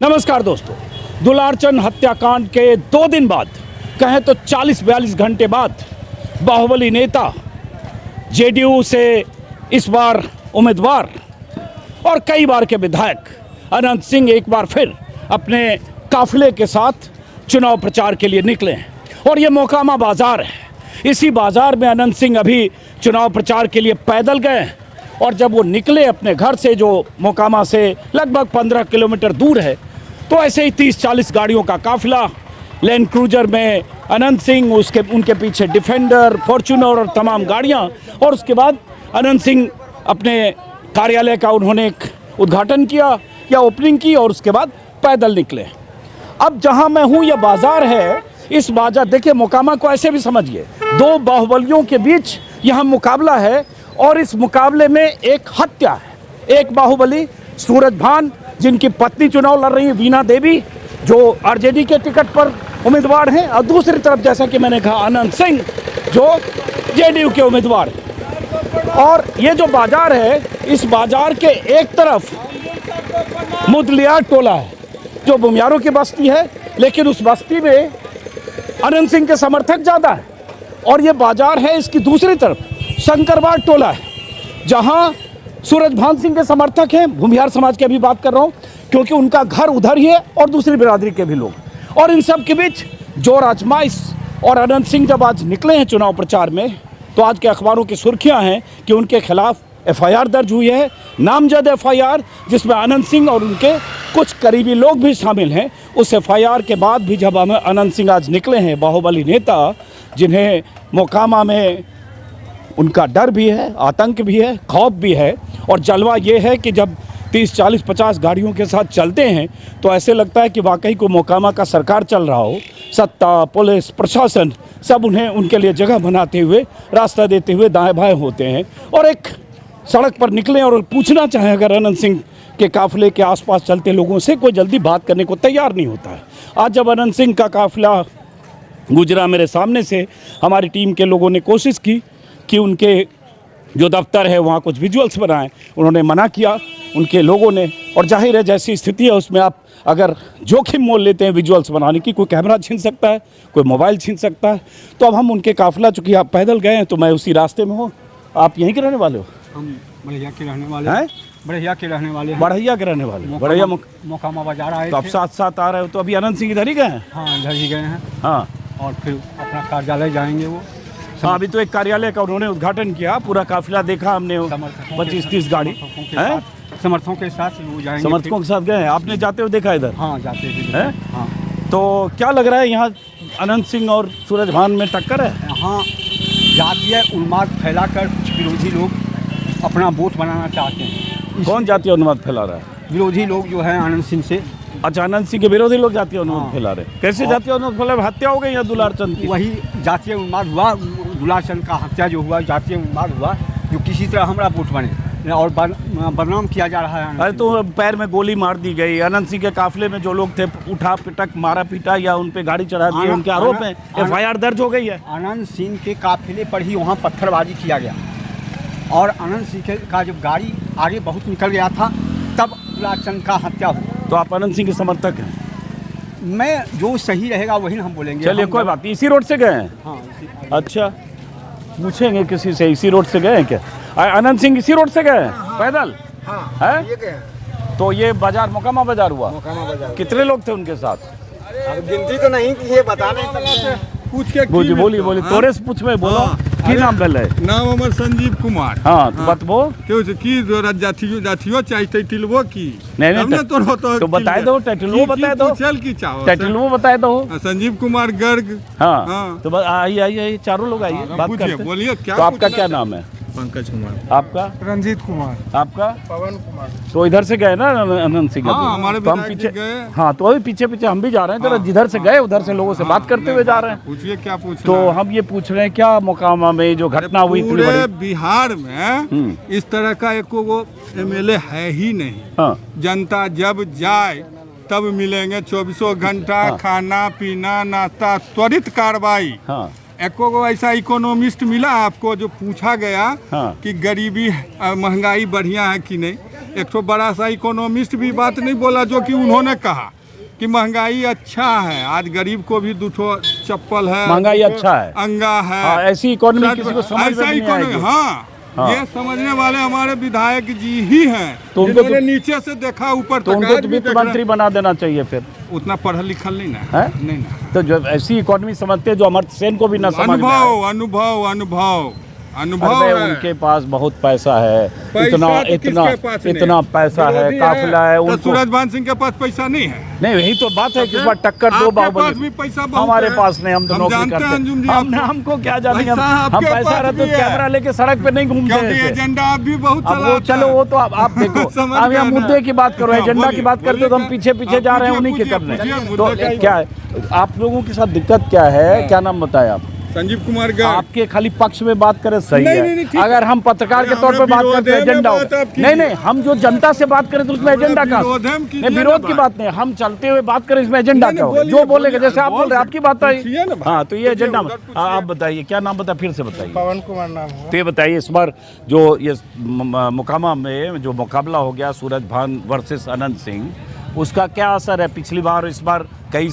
नमस्कार दोस्तों, दुलारचंद हत्याकांड के 2 दिन बाद, कहें तो 40-42 घंटे बाद, बाहुबली नेता जेडीयू से इस बार उम्मीदवार और कई बार के विधायक अनंत सिंह एक बार फिर अपने काफिले के साथ चुनाव प्रचार के लिए निकले हैं। और ये मोकामा बाजार है। इसी बाजार में अनंत सिंह अभी चुनाव प्रचार के लिए पैदल गए और जब वो निकले अपने घर से, जो मोकामा से लगभग 15 किलोमीटर दूर है, तो ऐसे ही 30-40 गाड़ियों का काफिला, लैंड क्रूजर में अनंत सिंह, उनके पीछे डिफेंडर, फॉर्च्यूनर और तमाम गाड़ियां। और उसके बाद अनंत सिंह अपने कार्यालय का उन्होंने एक उद्घाटन किया या ओपनिंग की और उसके बाद पैदल निकले। अब जहां मैं हूं यह बाजार है। इस बाजार, देखिए मोकामा को ऐसे भी समझिए, 2 बाहुबलियों के बीच यहाँ मुकाबला है और इस मुकाबले में एक हत्या है। एक बाहुबली सूरजभान, जिनकी पत्नी चुनाव लड़ रही है, वीणा देवी, जो आरजेडी के टिकट पर उम्मीदवार हैं, और दूसरी तरफ जैसा कि मैंने कहा अनंत सिंह, जो जेडीयू के उम्मीदवार हैं। और ये जो बाजार है, इस बाजार के एक तरफ मुदलियार टोला है, जो बुमियारों की बस्ती है, लेकिन उस बस्ती में अनंत सिंह के समर्थक ज़्यादा है। और ये बाजार है, इसकी दूसरी तरफ शंकरबाग टोला है, जहाँ सूरजभान सिंह के समर्थक हैं। भूमिहार समाज की अभी बात कर रहा हूँ, क्योंकि उनका घर उधर ही है और दूसरी बिरादरी के भी लोग। और इन सब के बीच जोर आजमाइश। और अनंत सिंह जब आज निकले हैं चुनाव प्रचार में, तो आज के अखबारों की सुर्खियां हैं कि उनके खिलाफ एफआईआर दर्ज हुई है, नामजद एफआईआर, जिसमें अनंत सिंह और उनके कुछ करीबी लोग भी शामिल हैं। उस एफआईआर के बाद भी जब हमें अनंत सिंह आज निकले हैं, बाहुबली नेता, जिन्हें मोकामा में उनका डर भी है, आतंक भी है, खौफ भी है। और जलवा ये है कि जब 30, 40, 50 गाड़ियों के साथ चलते हैं तो ऐसे लगता है कि वाकई को मोकामा का सरकार चल रहा हो। सत्ता, पुलिस, प्रशासन सब उन्हें उनके लिए जगह बनाते हुए, रास्ता देते हुए दाएं बाएं होते हैं। और एक सड़क पर निकलें और पूछना चाहें अगर अनंत सिंह के काफिले के आसपास चलते लोगों से, कोई जल्दी बात करने को तैयार नहीं होता है। आज जब अनंत सिंह का काफिला गुजरा मेरे सामने से, हमारी टीम के लोगों ने कोशिश की कि उनके जो दफ्तर है वहाँ कुछ विजुअल्स बनाएं। उन्होंने मना किया उनके लोगों ने। और जाहिर है जैसी स्थिति है उसमें आप अगर जोखिम मोल लेते हैं विजुअल्स बनाने की, कोई कैमरा छीन सकता है, कोई मोबाइल छीन सकता है। तो अब हम उनके काफिला, चूँकि आप पैदल गए हैं तो मैं उसी रास्ते में हूँ। आप यहीं के रहने वाले हो? हम बढ़िया के रहने वाले हैं। बढ़िया के रहने वाले हैं। बढ़िया के रहने वाले, बढ़िया मोकामा बाजार आए तो आप साथ साथ आ रहे हो। तो अभी अनंत सिंह इधर ही गए हैं? हाँ, इधर ही गए हैं। हाँ, और फिर अपना कार्यालय जाएंगे वो। हाँ, अभी तो एक कार्यालय का उन्होंने उद्घाटन किया, पूरा काफिला देखा हमने, 25-30 गाड़ी समर्थकों के साथ वो जाएंगे। समर्थकों के साथ गए हैं? आपने जाते हुए देखा इधर? हाँ, जाते हैं। हाँ। तो क्या लग रहा है यहाँ अनंत सिंह और सूरजभान में टक्कर है? यहाँ जातीय उन्माद फैलाकर कुछ विरोधी लोग अपना वोट बनाना चाहते हैं। कौन जातीय उन्माद फैला रहा है? विरोधी लोग जो है अनंत सिंह से। अच्छा, अनंत सिंह के विरोधी लोग जातीय उन्माद फैला रहे। कैसे जातीय उन्माद फैला? हत्या हो गई या दुलारचंद की? वही जातीय उन्माद हुआ, दुलारचंद का हत्या जो हुआ, जातीय उन्माद हुआ, जो किसी तरह हमारा वोट बने और बदनाम किया जा रहा है। अरे तो पैर में गोली मार दी गई। अनंत सिंह के काफिले में जो लोग थे, उठा पिटक, मारा पीटा या उन पे गाड़ी चढ़ा दी, उनके आरोप हैं। एफआईआर दर्ज हो गई है। अनंत सिंह के काफिले पर ही वहाँ पत्थरबाजी किया गया और अनंत सिंह का जब गाड़ी आगे बहुत निकल गया था तब दुलारचंद का हत्या हुआ। तो आप अनंत सिंह के समर्थक हैं? मैं जो सही रहेगा वही हम बोलेंगे। चलिए, कोई बात नहीं। इसी रोड से गए हैं? हाँ। अच्छा, पूछेंगे किसी से, इसी रोड से गए हैं क्या? अनंत सिंह इसी रोड से गए हैं? पैदल? हाँ, है? ये गए। तो ये बाजार मोकामा बाजार हुआ? मोकामा बाजार। कितने लोग थे उनके साथ? अब गिनती तो नहीं की, ये बता नहीं सकते। पूछ के बोली तोरे से पूछ में बोलो। की नाम भेल है? नाम हमर संजीव कुमार। हाँ, तो बतबो क्यों की जाथियो चाहिए टाइटलवो की? नहीं तो बताए दो, टाइटलवो बताए दो। चल की चाहो, टाइटलवो बताए दो। संजीव कुमार गर्ग। हाँ, तो आइए, चारों लोग आइए, बात करते हैं। बोलिए क्या? तो आपका क्या नाम है? पंकज कुमार। आपका? रंजीत कुमार। आपका? पवन कुमार। तो इधर से गए ना अनंत सिंह? हाँ, हमारे तो हम पीछे गए। हाँ, तो अभी पीछे पीछे हम भी जा रहे हैं जरा। जिधर से गए उधर से लोगों से बात करते हुए जा रहे हैं। पूछिए क्या पूछ। तो हम ये पूछ रहे हैं, क्या मोकामा में जो घटना हुई पूरे बिहार में इस तरह का एक वो एमएलए है ही नहीं। हाँ। जनता जब जाए तब मिलेंगे 24 घंटा हाँ। खाना पीना नाश्ता त्वरित कार्रवाई। हाँ एको को ऐसा इकोनॉमिस्ट मिला आपको जो पूछा गया हाँ। कि गरीबी महंगाई बढ़िया है कि नहीं? एक तो बड़ा सा इकोनॉमिस्ट भी बात नहीं बोला जो कि उन्होंने कहा कि महंगाई अच्छा है, आज गरीब को भी 2 चप्पल है, महंगाई अच्छा है, अंगा है। हाँ, ऐसी इकोनॉमी किसी को समझ में ऐसा नहीं आएगी। हाँ, हाँ। ये समझने वाले हमारे विधायक जी ही हैं, तो उनको जिन्होंने नीचे से देखा ऊपर तो तक। उनको आज तो भी वित्त देख रहे मंत्री बना देना चाहिए फिर। हैं। उतना पढ़ा लिखा नहीं ना है? नहीं ना। तो जो ऐसी इकोनॉमी समझते हैं जो अमर्त्य सेन को भी ना समझ में आए। अनुभव अनुभव अनुभव अनुभव अरे है। उनके पास बहुत पैसा है, पैसा इतना तो इतना किसके पास नहीं इतना है? पैसा है, विरोधी काफिला है तो उनको। सूरजभान सिंह के पास पैसा नहीं है। नहीं यही तो बात है कि इस बार टक्कर दो आपके पास बाहुबली। भी पैसा बहुत हमारे है। पास नहीं, हम तो नौकरी जानते हैं करते अंजुम जी हैं। आपको। हमको क्या जानेंगे, पैसा हम आपके पैसा पास रहते तो भी है। कैमरा लेके सड़क पे नहीं घूमते क्योंकि ऐसे। एजेंडा आप भी बहुत अब वो चलाते चलो हैं। वो तो आप देखो समझ अब यहाँ गए ना। मुद्दे की बात करो, हाँ, एजेंडा बोलिए, की बात करते हो तो हम बोलिए पीछे पीछे जा रहे हैं उन्हीं के पूछिए, करने। पूछिए, तो मुद्दे का क्या है आप लोगों के साथ दिक्कत क्या है, क्या नाम बताए आप? संजीव कुमार गर्ग। आपके खाली पक्ष में बात करें सही नहीं, है, नहीं, ठीक है। अगर हम पत्रकार के अरे तौर पे हमारा बात करते हैं विरोध है, एजेंडा बात आप कीजिए। नहीं नहीं, हम जो जनता से बात करें तो उसमें हमारा एजेंडा का विरोध है, हम कीजिए नहीं, ना विरोध की बात। बात नहीं, हम चलते हुए बात करें इसमें एजेंडा नहीं, क्या नहीं, होगा, बोलिए, जो बोलेगा बोलिए, जैसे आप बोल रहे हैं आपकी बात पूछिए ना है। बात। हाँ तो ये पूछिए, एजेंडा उधर पूछिए। आप बताइए क्या नाम बताए, फिर से बताइए। पवन कुमार नाम है। तो ये बताइए इस बार जो ये मुकामा में जो मुकाबला हो गया सूरजभान वर्सेस अनंत सिंह, उसका क्या असर है पिछली बार और इस बार कई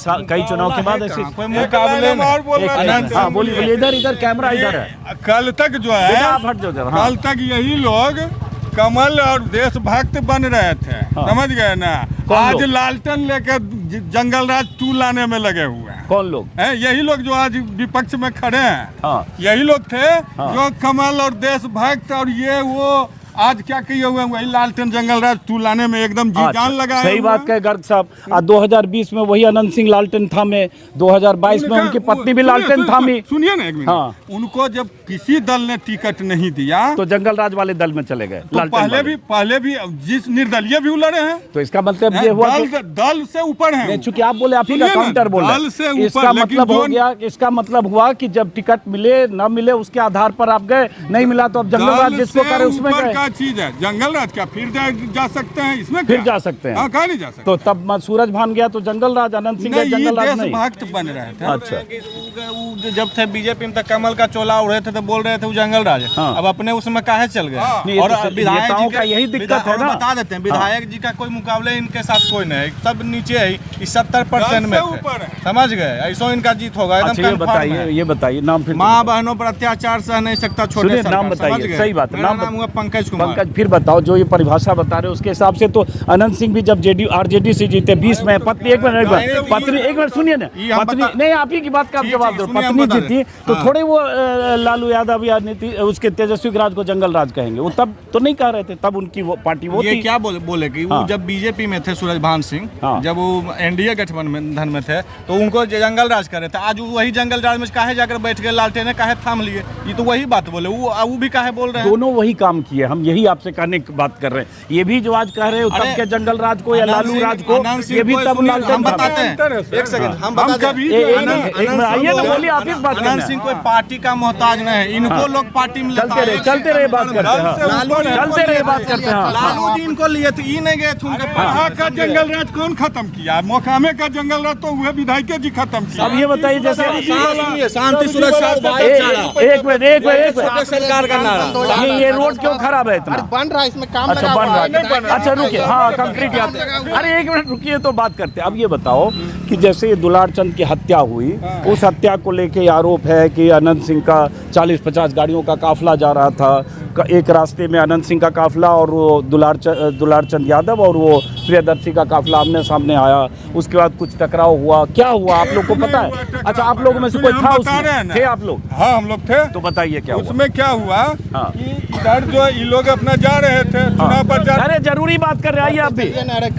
चुनाव के बाद ऐसे कोई मुकाबले में और बोल रहा है। हाँ बोलिए, इधर कैमरा इधर है, कल तक जो बेटा है आप हट जाओ जरा। हाँ कल तक यही लोग कमल और देशभक्त बन रहे थे। हाँ। समझ गए ना? कौन आज लोग? लालटेन लेकर जंगल राज 2 लाने में लगे हुए हैं। कौन लोग? हैं, यही लोग जो आज विपक्ष में खड़े हैं। हाँ यही लोग थे हाँ। जो कमल और देशभक्त और ये वो आज क्या किए हुए हैं, वही लालटेन जंगल राज 2 लाने में एकदम जी जान लगाए सही हुए बात हैं। कहे गर्ग साहब। 2020 में वही अनंत सिंह लालटेन थामे, 2022 में उनकी पत्नी भी लालटेन थामी, सुनिए ना एक मिनट। हाँ। उनको जब किसी दल ने टिकट नहीं दिया तो जंगल राज वाले दल में चले गए। तो लालटेन वाले। पहले भी जिस निर्दलीय भी लड़े हैं, तो इसका मतलब ये हुआ कि दल से ऊपर हैं। नहीं, चूंकि आप बोले आप ही का सुनिए ना, काउंटर बोले, दल से ऊपर, इसका लेकिन मतलब हो जो- गया, इसका मतलब हुआ कि जब टिकट मिले न मिले उसके आधार पर आप गए, नहीं मिला तो अब जंगल राज दल जिसको से करे उसमें ऊपर गए। का चीज है जंगल राज। क्या फिर जा सकते हैं इसमें? फिर क्या? जा सकते हैं। हाँ, कहाँ नहीं जा सकते? तो तब सूरजभान गया तो जंगल राज, अनंत सिंह गए नहीं, ये जंगल राज नहीं। देशभक्त बन रहे थे। अच्छा जब थे बीजेपी में तो कमल का चोला उड़े थे तो बोल रहे थे वो जंगल राज। हाँ। अब अपने उसमें काहे चल गए? हाँ। नहीं, और तो विधायक नेताओं जी का यही दिक्कत है ना। बता देते हैं विधायक जी का कोई मुकाबले इनके साथ कोई नहीं है, सब नीचे है, 70% में दल से थे। ऊपर है। समझ गए? ऐसा इनका जीत होगा अच्छा ये एकदम confirm बताइए, है। ये बताइए नाम फिर माँ बहनों पर अत्याचार सह नहीं सकता छोटे सुनिए, सरकार, नाम बताइए, समझ गए? सही बात है, मेरा नाम नाम हुआ पंकज कुमार। पंकज फिर बताओ जो ये परिभाषा बता रहे हो उसके हिसाब से तो अनंत सिंह भी जब आरजेडी से जीते 20 में पत्नी, एक मिनट पत्नी, एक मिनट सुनिए ना, ये हम पत्नी बता- नहीं आप ही की बात का आप ठीक, जवाब ठीक, दो, सुनिए, हम पत्नी बता जीती दें। तो हाँ। थोड़े वो लालू यादव या उसके तेजस्वी राज को जंगल राज कहेंगे, वो तब तो नहीं कह रहे थे, तब उनकी वो पार्टी वो ये थी। क्या बोले कि वो हाँ। जब बीजेपी में थे सूरजभान सिंह, हाँ। जब वो एनडीए गठबंधन में थे तो उनको जंगल राज कर रहे थे। आज वो वही जंगल राज में काहे जाकर बैठ गए, लालटेन काहे थाम लिए? ये तो वही बात बोले, वो भी काहे बोल रहे हैं? दोनों वही काम किए, हम यही आपसे कहने की बात कर रहे हैं। ये भी जो आज कह रहे हो तब अरे, के जंगल राज को या अनंत लालू सिंह- राज को, अनंत सिंह ये भी को तब सुनिए, लालटेन हम था। बताते हैं। अंतर है सर। एक सेकंड, हम हम बता दें। कभी ए- एक अनंत- मिनट, एक मिनट, आइए ना, बोलिए, आप ही बात करना अनंत है। सिंह कोई पार्टी का मोहताज नहीं है, इनको लोग पार्टी में लेता चलते है। रहे, चलते रहे बात करते हैं, हाँ। लालू जी इनको चलते रहे लिए बात थे। करते हैं, हाँ। लालू जी इनको लिए थे, ये नहीं गए थे उनके पास। यहाँ का जंगल राज कौन खत्म किया? मोकामे का जंगल राज तो हुए विधायक जी खत्म किया। अब ये बताइए जैसे शांति सुरक्षा एक मिनट सरकार का नारा। ये रोड क्यों खराब है इतना? बन रहा है, इसमें काम अच्छा लगा बन हुआ रहा है। है, अच्छा रुकिए, हाँ कंक्रीट याद, अरे एक मिनट रुकिए तो बात करते हैं। अब ये बताओ कि जैसे ये दुलार चंद की हत्या हुई, उस हत्या को लेके आरोप है कि अनंत सिंह का 40-50 गाड़ियों का काफिला जा रहा था, एक रास्ते में अनंत सिंह का काफिला और वो दुलार चंद यादव और वो प्रियदर्शी का काफिला आमने सामने आया, उसके बाद कुछ टकराव हुआ, क्या हुआ आप लोग को पता है? अच्छा आप लोगों में से कोई था उसमें? थे आप लोग? हाँ हम लोग थे। तो बताइए क्या हुआ? उसमें क्या हुआ हाँ। कि इधर जो ये लोग अपना जा रहे थे चुनाव प्रचार। अरे जरूरी बात कर रहे हैं, आइए आप भी,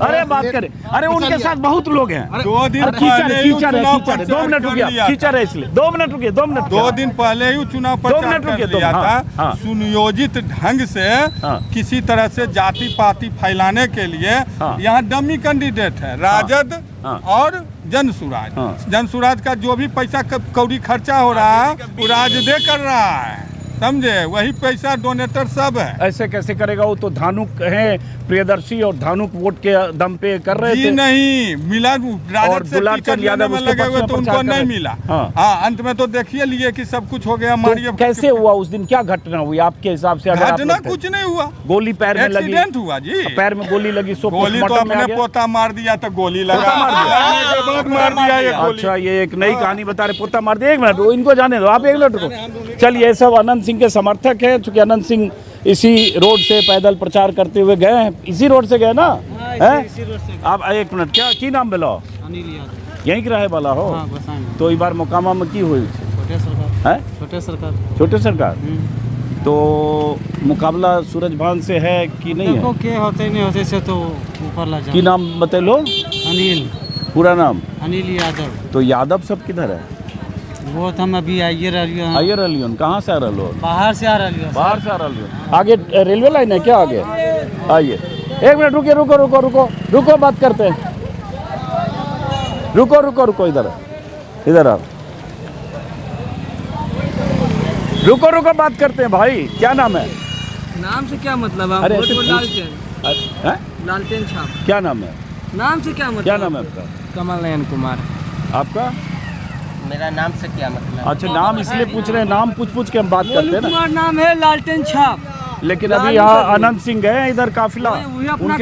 अरे बात करें, अरे उनके साथ बहुत लोग हैं। 2 दिन अरे कीचड़ पहले है, ही कीचड़ है, चुनाव कीचड़ है, 2 प्रचार मिनट कर रुकिए, लिया था। कीचड़ है इसलिए 2 मिनट रुकिए, 2 मिनट 2 दिन पहले ही चुनाव प्रचार मिनट कर रुकिए, लिया हाँ, था। हाँ। सुनियोजित ढंग से हाँ। किसी तरह से जाति पाति फैलाने के लिए हाँ। यहाँ डमी कैंडिडेट है राजद हाँ। और जनसुराज। हाँ। जनसुराज का जो भी पैसा कौड़ी खर्चा हो रहा है वो राजदे कर रहा है, समझे? वही पैसा डोनेटर सब है। ऐसे कैसे करेगा? वो तो धानुक है, प्रियदर्शी और धानुक वोट के दम पे कर रहे जी थे। नहीं मिला, और राजद से दुलार टिकट चंद लेने यादव में उसके लगे पक्ष हुए में तो प्रचार उनको कर नहीं रहे। मिला। हाँ। हाँ, अंत में तो देखिए लिए कि सब कुछ हो गया हमारी। तो कैसे हुआ उस दिन, क्या घटना हुई आपके हिसाब से? अगर आप घटना लोग थे? कुछ नहीं हुआ, गोली पैर में लगी, एक्सीडेंट हुआ जी। पैर में गोली लगी, सो गोली तो पोस्टमार्टम में आ अपने गया। पोता मार दिया तो गोली लगा, मार दिया। लगने के बाद मार दिया ये गोली। अच्छा, ये एक नई कहानी बता रहे, पोता मार दिया। एक मिनट इनको जाने दो, आप एक मिनट रुको। चलिए, ये सब अनंत सिंह के समर्थक है, चूंकि अनंत सिंह इसी रोड से पैदल प्रचार करते हुए गए हैं, इसी रोड से गए ना? हैं? आप एक मिनट, क्या की नाम बोला? अनिल यादव। यहीं के रहे वाला हो? हाँ, गोसाई। तो इस बार मोकामा में की हुई छोटे सरकार। है? छोटे सरकार। छोटे सरकार। तो मुकाबला सूरजभान से है कि नहीं देखो है? के होते नहीं होते से तो ऊपर ला की जाए। नाम बतेलो, अनिल पूरा नाम? अनिल यादव। तो यादव सब किधर है? वो तो हम अभी आइए रही हैं। आइए रलियन, कहाँ से आ रहे हो? बाहर से आ रही है। बाहर से आ रहे हो? आगे रेलवे लाइन है क्या आगे? आइए, एक मिनट रुकिए, रुको रुको रुको रुको, बात करते हैं। रुको रुको रुको, इधर इधर आओ, रुको रुको, बात करते हैं भाई। क्या नाम है? नाम से क्या मतलब है? अरे वोट ऐसे को पूछ- लालटेन। हैं? लालटेन छाप। क्या नाम है? नाम से क्या मतलब? क्या नाम है आपका? कमल नयन कुमार। आपका? मेरा नाम से क्या मतलब? अच्छा, नाम इसलिए पूछ रहे हैं, नाम पूछ पूछ के हम बात करते हैं ना। कुमार नाम है, लालटेन छाप। लेकिन अभी यहाँ अनंत सिंह गए हैं इधर काफिला, वही अपना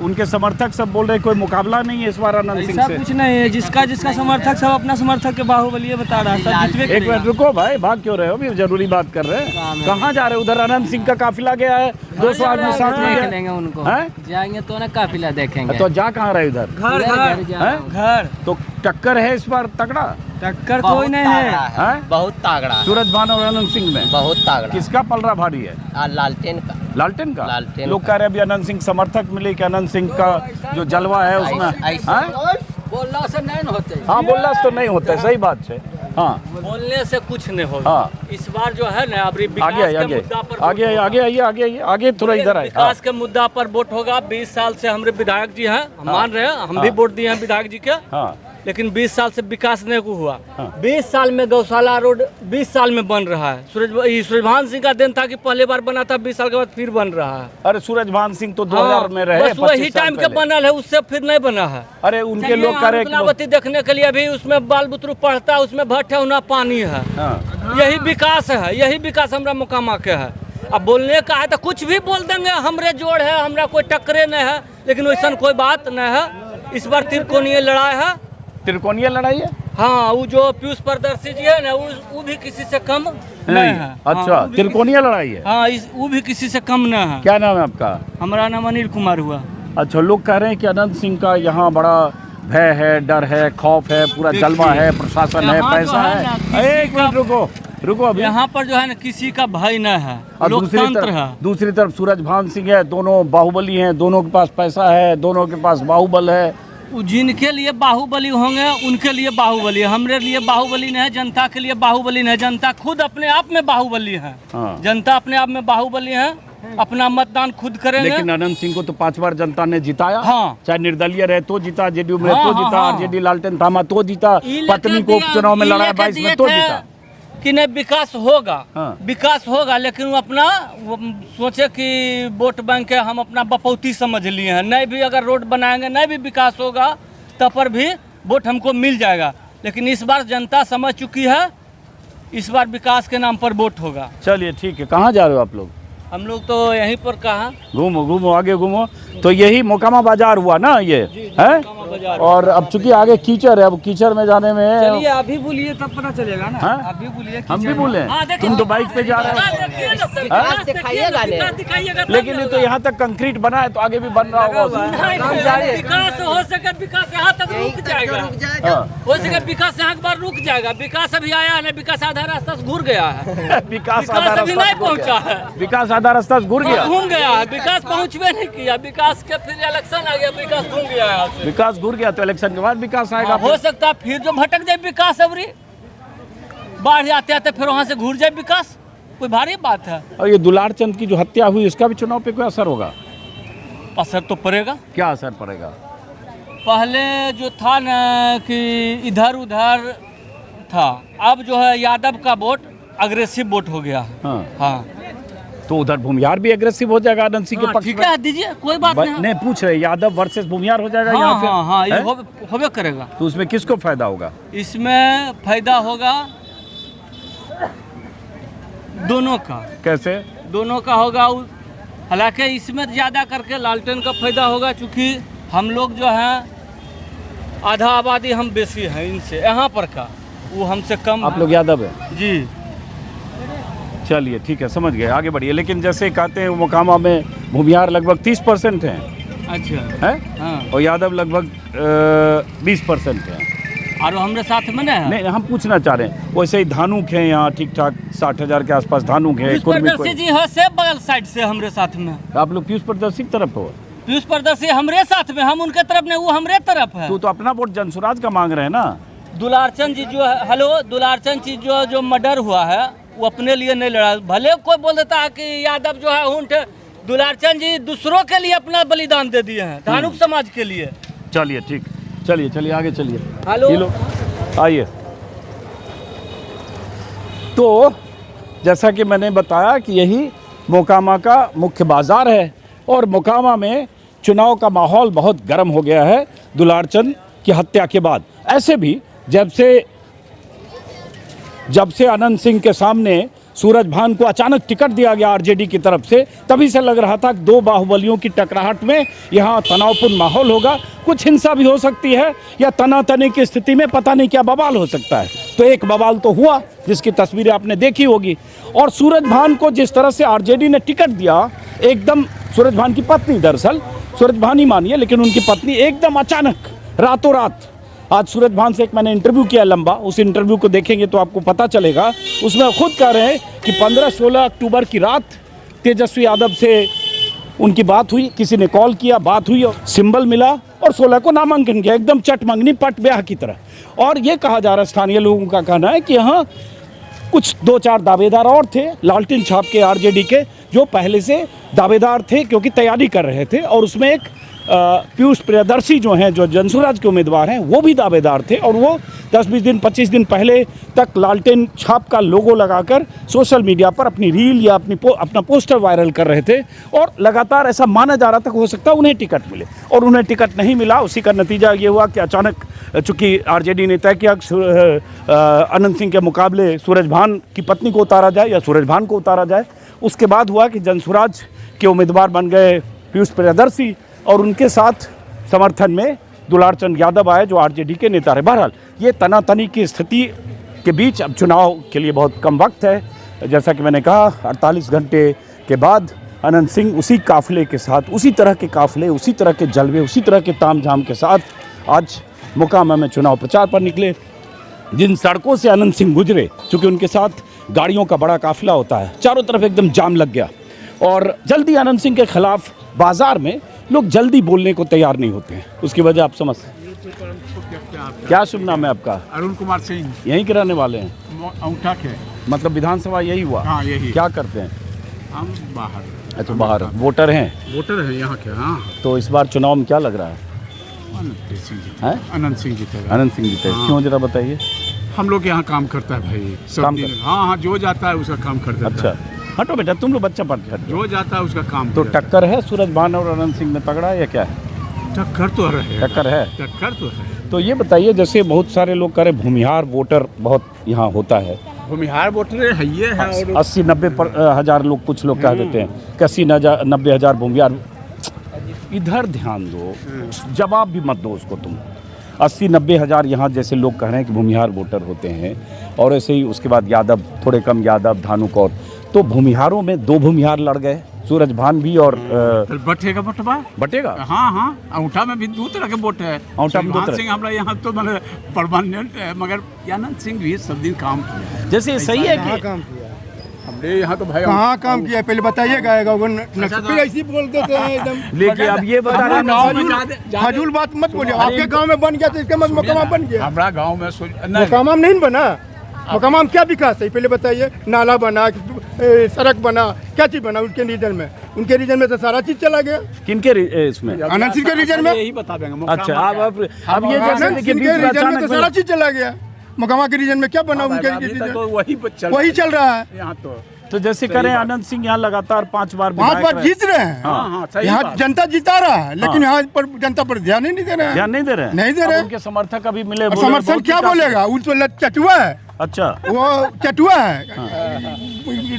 उनके समर्थक सब बोल रहे हैं कोई मुकाबला नहीं है इस बार अनंत सिंह ऐसा से। कुछ नहीं है, जिसका समर्थक सब अपना समर्थक के बाहुबली बता रहा है, सब जितवे एक करेगा। मिनट रुको भाई, भाग क्यों रहे हो? अभी जरूरी बात कर रहे हैं। कहाँ जा रहे हो? उधर अनंत सिंह का काफिला गया है, 200 आदमी साथ में देख गया। लेंगे उनको। हैं? जाएंगे तो ना काफिला देखेंगे। तो जा कहाँ रहे इधर? घर हैं? घर। तो टक्कर है इस बार तगड़ा? टक्कर कोई नहीं है। हैं? बहुत तागड़ा है, सूरजभान और अनंत सिंह में बहुत तागड़ा। किसका पलरा भारी है? लालटेन का। लालटेन का? लालटेन लोग का। कह रहे हैं अभी अनंत सिंह समर्थक मिले कि अनंत सिंह का जो जलवा है उसमें। ऐसे- हैं? बोलना से नहीं होते। हाँ, बोलना से तो नहीं होता है, सही बात है। हाँ बोलने से कुछ नहीं होगा। हाँ, इस बार जो है ना, अभी आगे आइए, आगे आगे आइए, आगे आइए, आगे आइए, आगे थोड़ा इधर आए। विकास के मुद्दा पर वोट होगा। 20 साल से हमारे विधायक जी हैं, हम मान रहे हैं, हम भी वोट दिए हैं विधायक जी के। हाँ, लेकिन 20 साल से विकास नहीं हुआ। हाँ। 20 साल में गौशाला रोड 20 साल में बन रहा है। सूरजभान सिंह का दिन था कि पहले बार बना था, 20 साल के बाद फिर बन रहा है। अरे सूरजभान सिंह तो 2000 में रहे, बस वही 25 साल टाइम के पहले। बनल है, उससे फिर नहीं बना है। अरे उनके लोग कह रहे हैं रुद्रावती देखने के लिए भी उसमें बाल बुतरू पढ़ता है, उसमें भट्टे होना पानी है। हाँ, यही विकास है, यही विकास हमारा मोकामा के है। अब बोलने का है तो कुछ भी बोल देंगे, हमरे जोड़ है, हमरा कोई टक्करे नहीं है। लेकिन वैसा कोई बात नहीं है। इस बार त्रिकोणीय लड़ाई है। त्रिकोणीय लड़ाई है। हाँ, वो जो पीयूष प्रदर्शी जी है ना, वो भी किसी से कम नहीं है। अच्छा, हाँ, त्रिकोणीय लड़ाई है। हाँ, वो भी किसी से कम नहीं है। क्या नाम है आपका? हमारा नाम अनिल कुमार हुआ। अच्छा, लोग कह रहे हैं कि अनंत सिंह का यहाँ बड़ा भय है, डर है, खौफ है, पूरा जलवा है, प्रशासन है, यहाँ जो पैसा है है। ना, किसी एक मिनट रुको अभी। यहाँ पर जो है ना, किसी का भय न है, और लोकतंत्र है। दूसरी तरफ सूरजभान सिंह है, दोनों बाहुबली हैं, दोनों के पास पैसा है, दोनों के पास बाहुबल है। जिनके लिए बाहुबली होंगे उनके लिए बाहुबली है, हमरे लिए बाहुबली नहीं है, जनता के लिए बाहुबली नहीं है। जनता खुद अपने आप में बाहुबली है। हाँ। जनता अपने आप में बाहुबली है, अपना मतदान खुद करेंगे। लेकिन अनंत सिंह को तो 5 बार जनता ने जिताया। हाँ। चाहे निर्दलीय रहे तो जीता, जेडीयू में हाँ, तो हाँ, जीता, हाँ। आरजेडी लालटेन थामा तो जीता, पत्नी को उपचुनाव में लड़ाया 22 में तो जीता। कि नहीं विकास होगा। हाँ। विकास होगा, लेकिन वो अपना सोचे कि वोट बैंक है, हम अपना बपौती समझ लिए हैं। नहीं भी अगर रोड बनाएंगे, नहीं भी विकास होगा, तब पर भी वोट हमको मिल जाएगा। लेकिन इस बार जनता समझ चुकी है, इस बार विकास के नाम पर वोट होगा। चलिए ठीक है, कहाँ जा रहे हो आप लोग? हम लोग तो यहीं पर कहा, घूमो आगे घूमो। तो यही मोकामा बाजार हुआ ना ये है। और अब चूंकि आगे कीचड़ है, अब कीचड़ में जाने में चलिए अभी बोलिए तब पता चलेगा ना। हाँ? अभी बोलिए, हम भी बोले तुम तो बाइक पे जा रहे हो। लेकिन ये तो यहाँ तक कंक्रीट बना है, तो आगे भी बन रहा होगा। विकास हो सके, विकास यहाँ तक रुक जाएगा। हो सके विकास यहाँ के बाद रुक जाएगा। विकास अभी आया है, विकास आधा रास्ता से घूर गया है। विकास अभी नहीं पहुँचा है, विकास आधा रास्ता से घूर गया, घूम गया है। विकास पहुँचवे नहीं किया। विकास के फिर इलेक्शन आ गया, विकास घूम गया यहाँ से। विकास घूर गया तो इलेक्शन के बाद विकास आएगा। हो सकता है फिर जो भटक जाए विकास, अवरी बाढ़ आते आते फिर वहाँ से घूर जाए विकास। कोई भारी बात है। और ये दुलार चंद की जो हत्या हुई, इसका भी चुनाव पे कोई असर होगा? असर तो पड़ेगा। क्या असर पड़ेगा? पहले जो था ना कि इधर उधर था, अब जो है यादव का वोट अग्रेसिव वोट हो गया है। हाँ। हाँ, तो उधर भूमिहार भी एग्रेसिव हो जाएगा आनंद सिंह के हाँ, पक्ष ठीक में। है, दीजिए, कोई बात नहीं। नहीं, पूछ रहे यादव वर्सेस भूमिहार हो जाएगा हाँ यहाँ पे। हाँ हाँ, ये हैं? होबे करेगा। तो उसमें किसको फायदा होगा? इसमें फायदा होगा दोनों का। कैसे? दोनों का होगा। हालांकि इसमें ज़्यादा करके लालटेन का फायदा होगा, क्योंकि हम लोग जो हैं आधा आबादी हम बेसी हैं इनसे, यहाँ पर का वो हमसे कम आप है। लोग यादव है? जी। चलिए ठीक है, समझ गए, आगे बढ़िए। लेकिन जैसे कहते हैं मोकामा में भूमिहार लगभग 30% हैं, अच्छा है? हाँ। और यादव लगभग 20% हैं। और हमरे साथ में नहीं है। नहीं, हम पूछना चाह रहे हैं, वैसे ही धानुक हैं यहाँ ठीक ठाक 60,000 के आसपास धानुक है। पीयूष प्रदर्शी जी है से बगल साइड से हमरे साथ में। आप लोग पीयूष प्रदर्शी की तरफ हो? पीयूष प्रदर्शी हमरे साथ में, हम उनके तरफ नहीं, वो हमरे तरफ है। तो अपना वोट जनसुराज का मांग रहे हैं ना? दुलारचंद जी जो है, हेलो, दुलारचंद जी जो मर्डर हुआ है वो अपने लिए नहीं लड़ा। भले कोई बोल देता है कि यादव जो है ऊंट, दुलारचंद जी दूसरों के लिए अपना बलिदान दे दिए हैं, धानुक समाज के लिए। चलिए ठीक, चलिए आगे चलिए। हेलो। ये लो, आइए। तो जैसा कि मैंने बताया कि यही मोकामा का मुख्य बाजार है और मोकामा में चुनाव का माहौल बहुत गर्म हो गया है दुलारचंद की हत्या के बाद। ऐसे भी जब से अनंत सिंह के सामने सूरजभान को अचानक टिकट दिया गया आरजेडी की तरफ से, तभी से लग रहा था कि दो बाहुबलियों की टकराहट में यहाँ तनावपूर्ण माहौल होगा, कुछ हिंसा भी हो सकती है या तनातनी की स्थिति में पता नहीं क्या बवाल हो सकता है। तो एक बवाल तो हुआ जिसकी तस्वीरें आपने देखी होगी। और सूरजभान को जिस तरह से आरजेडी ने टिकट दिया, एकदम सूरजभान की पत्नी, दरअसल सूरजभान ही मानिए लेकिन उनकी पत्नी, एकदम अचानक रातों रात। आज सूरजभान से एक मैंने इंटरव्यू किया लंबा, उस इंटरव्यू को देखेंगे तो आपको पता चलेगा। उसमें खुद कह रहे हैं कि 15-16 अक्टूबर की रात तेजस्वी यादव से उनकी बात हुई, किसी ने कॉल किया, बात हुई और सिंबल मिला और 16 को नामांकन किया, एकदम चट मंगनी पट ब्याह की तरह। और ये कहा जा रहा है, स्थानीय लोगों का कहना है कि यहाँ कुछ 2-4 दावेदार और थे लालटेन छाप के आरजेडी के, जो पहले से दावेदार थे क्योंकि तैयारी कर रहे थे। और उसमें एक पीयूष प्रियदर्शी जो हैं, जो जनसुराज के उम्मीदवार हैं, वो भी दावेदार थे। और वो 10-20 दिन 25 दिन पहले तक लालटेन छाप का लोगो लगाकर सोशल मीडिया पर अपनी रील या अपना पोस्टर वायरल कर रहे थे। और लगातार ऐसा माना जा रहा था कि हो सकता है उन्हें टिकट मिले, और उन्हें टिकट नहीं मिला। उसी का नतीजा ये हुआ कि अचानक, चूँकि आरजेडी ने तय किया अनंत सिंह के मुकाबले सूरजभान की पत्नी को उतारा जाए या सूरजभान को उतारा जाए, उसके बाद हुआ कि जनसुराज के उम्मीदवार बन गए पीयूष प्रियदर्शी और उनके साथ समर्थन में दुलारचंद यादव आए जो आरजेडी के नेता रहे। बहरहाल ये तनातनी की स्थिति के बीच अब चुनाव के लिए बहुत कम वक्त है। जैसा कि मैंने कहा, 48 घंटे के बाद अनंत सिंह उसी काफिले के साथ, उसी तरह के काफिले, उसी तरह के जलवे, उसी तरह के तामझाम के साथ आज मोकामा में चुनाव प्रचार पर निकले। जिन सड़कों से अनंत सिंह गुजरे, चूँकि उनके साथ गाड़ियों का बड़ा काफिला होता है, चारों तरफ एकदम जाम लग गया। और जल्दी अनंत सिंह के खिलाफ बाजार में लोग जल्दी बोलने को तैयार नहीं होते हैं। उसकी वजह आप समझ सकते हैं। क्या शुभ नाम है आपका? अरुण कुमार सिंह। यहीं के रहने वाले हैं? औंठा के। मतलब विधानसभा यही हुआ? हाँ, यही। क्या करते हैं? हम बाहर। अच्छा, बाहर वोटर हैं? वोटर है यहाँ के। हाँ। तो इस बार चुनाव में क्या लग रहा है? अनंत सिंह जीते। हैं? अनंत सिंह जीतेगा। अनंत सिंह जीते। हाँ। क्यों, जरा बताइए। हम लोग यहाँ काम करता है भाई, सब काम दिन। कर- हाँ, जो जाता है उसका काम कर देता है। अच्छा, हटो बेटा, तुम लोग बच्चा पढ़ हटो। जो जाता है उसका काम तो करता है। टक्कर है सूरजभान और अनंत सिंह में तगड़ा है या क्या है? टक्कर तो है। टक्कर है। टक्कर तो है। तो ये बताइए, जैसे बहुत सारे लोग कह रहे भूमिहार वोटर बहुत यहाँ होता है, भूमिहार वोटर है ये है। और 80-90 हज़ार लोग, कुछ लोग कह देते हैं कि 80-90 हज़ार भूमिहार। इधर ध्यान दो, जवाब भी मत दो उसको तुम। 80-90 हज़ार यहाँ जैसे लोग कह रहे हैं कि भूमिहार वोटर होते हैं, और ऐसे ही उसके बाद यादव, थोड़े कम यादव, धानुक। और तो भूमिहारों में 2 भूमिहार लड़ गए, सूरजभान भी और बटेगा बटवा। बटेगा। हाँ हाँ, औंठा में भी 2 तरह के वोट है। औंठा में 2 तरह। सिंह हमारा यहाँ तो मतलब परमानेंट है, मगर अनंत सिंह भी सब दिन काम किया है। जैसे सही है कि हमने यहाँ तो भाई कहाँ काम किया, पहले बताइएगा। फिर ऐसी बोल देते हैं एकदम। लेकिन अब ये बता रहे हैं फाजूल बात मत बोलिए। आपके गांव में बन गया तो इसका मतलब मोकामा बन गया। हमारा गाँव में मोकामा में नहीं बना। मोकामा में क्या विकास है पहले बताइए। नाला बना, सड़क बना, क्या चीज बना उनके रीजन में? उनके रीजन में तो सारा चीज चला गया। किनके इसमें? अनंत सिंह के रीजन में। यही बता देंगे। अच्छा, अब ये जैसे अनंत देखिए सिंह बीच के में रीजन में तो सारा अचानक चीज चला गया। मोकामा के रीजन में क्या बना उनके रीजन? तो वही वही चल रहा है। यहाँ तो तो जैसे करें आनंद सिंह यहाँ लगातार 5 बार 5 विधायक बार रहे। जीत रहे हैं। हाँ, सही यहाँ बात। जनता जिता रहा है, लेकिन यहाँ पर जनता पर ध्यान ही नहीं दे रहे हैं। ध्यान नहीं दे रहे हैं? नहीं दे अब रहे। उनके समर्थक अभी मिले, और बोले समर्थन बहुत क्या विकास- बोलेगा? वो तो चटुआ है, अच्छा, वो चटुआ है,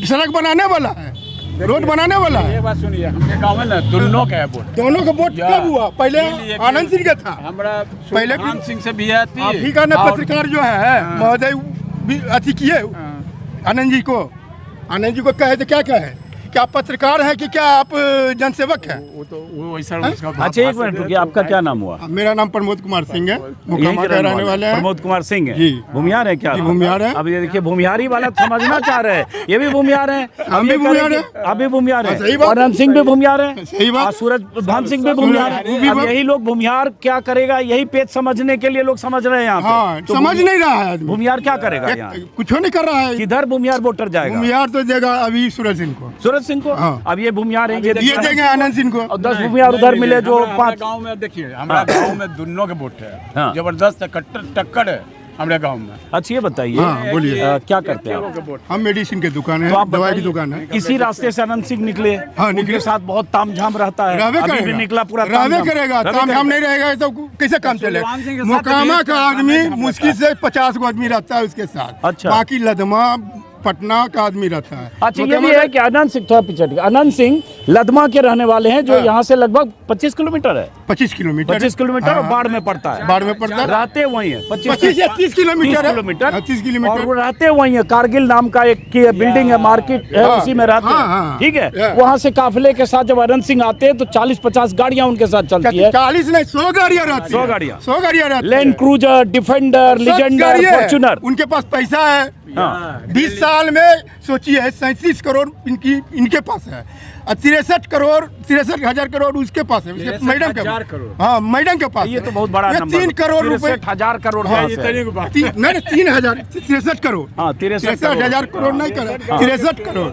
सड़क बनाने वाला है, रोड बनाने वाला है। बात सुनिए, हमके गाँव में ना दोनों का है वोट। दोनों का वोट कब हुआ? पहले आनंद सिंह का था, हमारा पहले आनंद सिंह से भी आती अभी का ना पत्रकार जो है महोदय भी अति किए आनंद जी को। आनंद जी को कहे तो क्या कहे कि आप पत्रकार हैं कि क्या आप जनसेवक हैं? वो तो वो वैसा उसका अच्छा एक मिनट रुकिए, आपका क्या नाम हुआ? मेरा नाम प्रमोद कुमार सिंह है, यहीं मुकामा के के रहने वाले हैं। प्रमोद कुमार सिंह है। जी। भूमिहार है क्या? जी, भूमिहार है। अब ये देखिए भूमिहारी वाला समझना चाह रहे हैं, ये भी भूमिहार है, हम भी भूमिहार हैं। आप भी भूमिहार हाँ, है, सही बात। आनंद सिंह भी भूमिहार है, सही बात। और सूरज भान सिंह भी भूमिहार है। वो भी अब बात। यही लोग भूमिहार क्या करेगा, यही पेच समझने के लिए लोग समझ रहे हैं यहाँ पे। हाँ, तो समझ नहीं रहा है आदमी। भूमिहार क्या करेगा यहाँ? कुछ नहीं कर रहा है। किधर भूमिहार वोटर जाएगा? भूमिहार तो देगा अभी सूरज सिंह को, सूरज सिंह को। हाँ। अब ये भूमिहार है, ये देंगे आनंद सिंह को। और 10 भूमिहार उधर मिले जो 5। गांव में देखिए, हमारा गांव में दोनों के वोट हाँ। है, जबरदस्त टक्कर है हमारे गांव में। अच्छा ये बताइए, हाँ, बोलिए। क्या करते हैं आप? हम मेडिसिन की दुकान है, तो आप दवाई की बताइए, दुकान है। इसी रास्ते से आनंद सिंह निकले, हाँ, उनके निकले। साथ बहुत तामझाम रहता है, रहबे अभी भी करेगा, निकला पूरा रहबे तामझाम। करेगा। रहबे तामझाम करेगा। नहीं रहेगा तो कैसे काम चलेगा? सुलेमान सिंह के साथ मोकामा भी का आदमी तामझाम मुश्किल से 50 गो आदमी रहता है उसके साथ। अच्छा। बाकी लदमा पटना का आदमी रहता है। अच्छा ये मोकामा भी है कि आनंद सिंह थोड़ा पीछे हटिए। आनंद सिंह लदमा के रहने वाले हैं, जो हाँ। यहाँ से लगभग 25 किलोमीटर है, 25 किलोमीटर 25 किलोमीटर और हाँ, बाढ़ में पड़ता है। बाढ़ में पड़ता है। रहते वही है 25 या 30 किलोमीटर है। 30 30 किलोमीटर। और वो रहते वही है। कारगिल नाम का एक की बिल्डिंग है, मार्केट है, हाँ, उसी में रहते हाँ, हैं। हाँ, ठीक है, हाँ। वहाँ से काफिले के साथ जब आनंद सिंह आते हैं तो 40-50 गाड़ियाँ उनके साथ चलती है। 40 नहीं 100 गाड़ियाँ रहती 100 है। गाड़ियाँ। 100 गाड़ियाँ रहती है। लैंड क्रूजर, डिफेंडर, सब लिजेंडर, गाड़ियाँ हैं। फॉर्च्यूनर। उनके पास पैसा है। हाँ। 20 साल में सोचिए 37 करोड़ इनके पास है, और 63 हजार करोड़ उसके पास है, उसके मैडम के 63,000 करोड़। हाँ, मैडम के पास ये है। तो बहुत बड़ा ये नंबर 3 करोड़ रुपए। 63,000 करोड़ हाँ, कहाँ ये से है? नहीं 3,63 करोड़। हाँ, 63,000 करोड़ नहीं करे, 63 करोड़।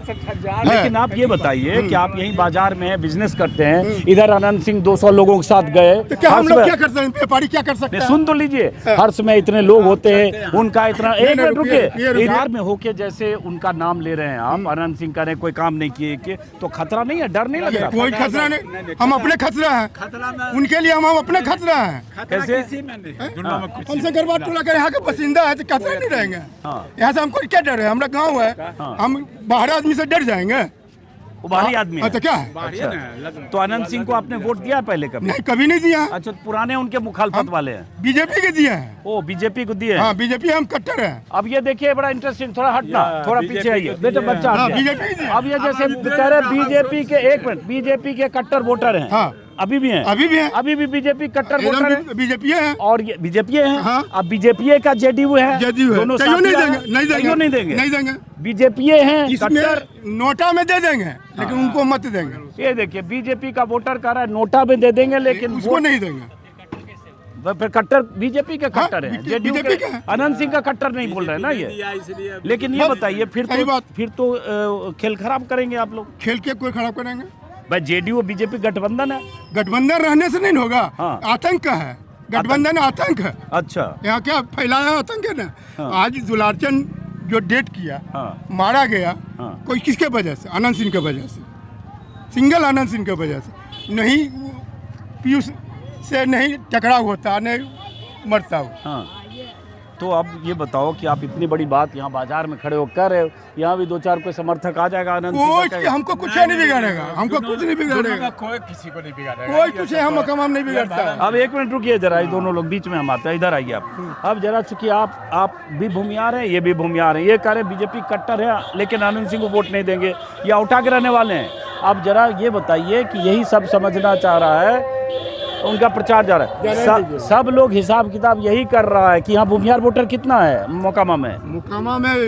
लेकिन आप ये बताइए कि आप यहीं बाजार में बिजनेस करते हैं, इधर आनंद सिंह 200 लोगों के साथ गए, तो क्या हम हर्ष लोग में- क्या कर सकते हैं? व्यापारी क्या कर सकते नहीं, हैं? सुन तो लीजिए, हर्ष में इतने लोग होते हैं, उनका इतना एक नहीं, मिनट रुकिए, रुकिए, रुकिए। इधर में होके जैसे उनका नाम ले रहे हैं आप, आनंद सिंह का ने कोई काम नहीं किए कि तो खतरा नहीं है, डर नहीं लग रहा? कोई खतरा नहीं, हम अपने खतरा हैं। उनके लिए हम अपने खतरा हैं। कैसे? हमसे गरबार टोला का यहाँ का बासिंदा है तो खतरा नहीं रहेंगे। हाँ। यहाँ से हमको क्या डर है? हमारा गांव है, हम बाहर आदमी से डर जाएंगे? वो बाहरी आदमी हाँ, है। तो क्या है? अच्छा। तो आनंद सिंह को आपने वोट दिया है पहले कभी? नहीं, कभी नहीं दिया। अच्छा, तो पुराने उनके मुखालफत वाले हैं। बीजेपी के दिए हैं। ओ, बीजेपी को दिए हैं। हाँ, बीजेपी हम कट्टर हैं। अब ये देखिए बड़ा इंटरेस्टिंग, थोड़ा हटना, थोड़ा पीछे आइए बेटा, बच्चा हाँ, हट गया। बीजेपी अब ये जैसे कह रहे बीजेपी के, एक मिनट, बीजेपी के कट्टर वोटर हैं। हाँ। अभी भी हैं? अभी भी हैं। अभी भी बीजेपी कट्टर वोटर हैं। एकदम बीजेपी है। और ये बीजेपी है। हाँ। अब बीजेपी का जेडीयू है, जदयू है। दोनों तैयो नहीं साथ देंगे, नहीं देंगे, तैयो नहीं देंगे, नहीं देंगे। बीजेपी है इसमें कट्टर। नोटा में दे देंगे, लेकिन उनको मत देंगे। ये देखिए बीजेपी का वोटर कह रहा है नोटा में दे देंगे, लेकिन उसको वोट- नहीं देंगे। फिर कट्टर बीजेपी के कट्टर है, जेडीयू बीजेपी के के हैं। आनंद सिंह का कट्टर नहीं बोल रहे हैं ना ये। लेकिन ये बस, बताइए फिर सही बात। तो खेल खराब करेंगे आप लोग। खेल के कोई खराब करेंगे? भाई जेडीयू और बीजेपी गठबंधन है। गठबंधन रहने से नहीं होगा। हाँ। आतंक का है गठबंधन, आतंक है। अच्छा। यहाँ क्या फैलाया आतंक है ना। हाँ। आज दुलारचंद जो डेट किया, हाँ। मारा गया, हाँ। कोई किसके वजह से? आनंद सिंह के वजह से, सिंगल आनंद सिंह के वजह से। नहीं पीयूष से नहीं टकराव होता, नहीं मरता हो। हाँ। तो अब ये बताओ कि आप इतनी बड़ी बात यहाँ बाजार में खड़े हो कर रहे हो, यहाँ भी 2-4 कोई समर्थक आ जाएगा आनंद सिंह का कोई क्या? हमको कुछ नहीं बिगाड़ेगा, हमको कुछ नहीं बिगाड़ेगा, कोई किसी को नहीं बिगाड़ेगा। कोई कुछ हम मकाम नहीं बिगाड़ता। अब एक मिनट रुकिए जरा, ये दोनों लोग बीच में हम आते हैं, इधर आइए आप। अब जरा चूंकि आप भी भूमिहार हैं, ये भी भूमिहार हैं, ये कह रहे बीजेपी कट्टर है लेकिन आनंद सिंह को वोट नहीं देंगे, या उठा के रहने वाले हैं। अब जरा ये बताइए कि यही सब समझना चाह रहा है, उनका प्रचार जा रहा है, सब लोग हिसाब किताब यही कर रहा है कि यहाँ भूमिहार वोटर कितना है मोकामा में? मुकामा में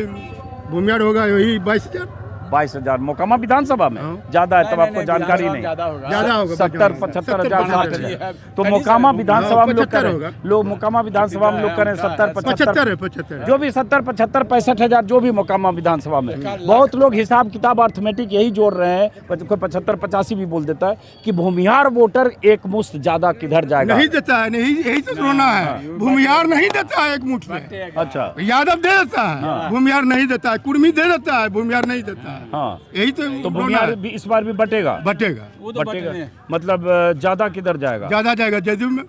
भूमियार होगा वही 22,000। 22,000 मोकामा विधानसभा में ज्यादा है, तब आपको जानकारी नहीं। ज्यादा होगा, 70-75 हजार 60,000। तो मोकामा विधानसभा में लोग 75 करें, होगा। लोग मोकामा विधानसभा में लोग करें 70-75, 75 जो भी 70-75-65 हजार, जो भी मोकामा विधानसभा में। बहुत लोग हिसाब किताब अर्थमेटिक यही जोड़ रहे हैं, कोई 75-85 भी बोल देता है कि भूमिहार वोटर एक मुश्त ज्यादा किधर जाएगा। नहीं देता है, नहीं, यही तो रोना है। भूमिहार नहीं देता है एक मुठ में। अच्छा। यादव दे देता है, भूमिहार नहीं देता है। कुर्मी दे देता है, भूमिहार नहीं देता है। हाँ यही तो तो होना भूमिहार है। भी इस बार भी बटेगा बटेगा, बटेगा मतलब ज्यादा किधर जाएगा? ज्यादा जाएगा जदयू में।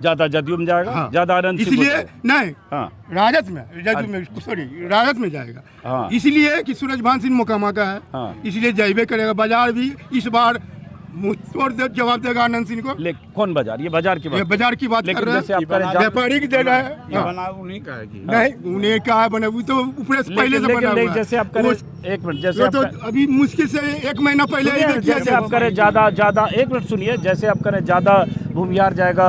ज्यादा जदयू में जाएगा, हाँ। ज्यादा आनंद सिंह को इसलिए जाएगा। नहीं, हाँ राजद में, जदयू में, सॉरी, राजद में जाएगा। हाँ। इसलिए कि सूरजभान सिंह मोकामा का है, हाँ। इसलिए जाइबे करेगा। बाजार भी इस बार मुंह तोड़ जवाब देगा आनंद सिंह को। कौन बाजार? ये बाजार की ये बात। बाजार की बात कर लेकिन रहे जैसे आप हैं, कह रहे हैं व्यापारी की दे रहा है। ये बना उन्हीं का है कि नहीं, उन्हें क्या है बने, वो तो ऊपर से पहले से बना हुआ है। जैसे आप करें, एक मिनट, जैसे वो आप तो अभी मुश्किल से 1 महीना पहले ही सुनिए, किया जैसे आप करें ज्यादा ज्यादा, एक मिनट सुनिए, जैसे आप करें ज्यादा भूमिहार जाएगा